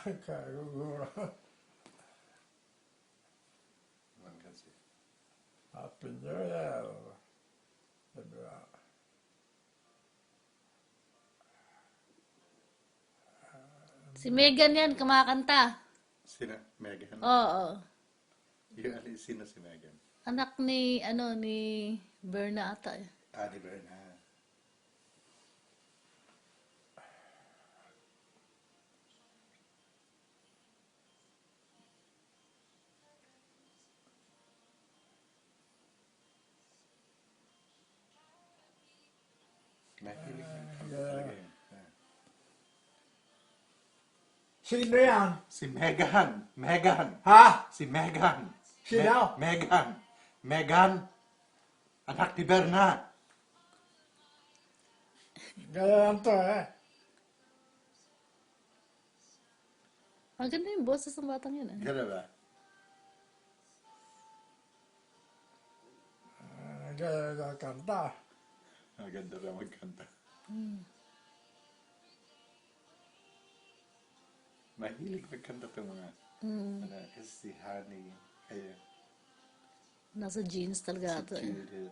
Kaguguro. Man kan se. Happy New Year. Det är bra. Si Megan yan, kumakanta. Sina Megan. Oo. Yung sino si Megan? Anak ni, ni Berna ata. Eh. Ah, di Berna. Mahilig na talaga yun. Ah. Sino yan? Si Megan. Megan. Ha? Si Megan. Sino? Megan. Megan. Anak ni Berna. Ganyan to eh. Maganda yung boses ng batang yun. Eh. Gano'n ba? Ganyan kanta. Maganda rin magkanta. Mahilig magkanta itong mga kasi si Honey. Kaya Nasa jeans talaga ito. Eh. executed.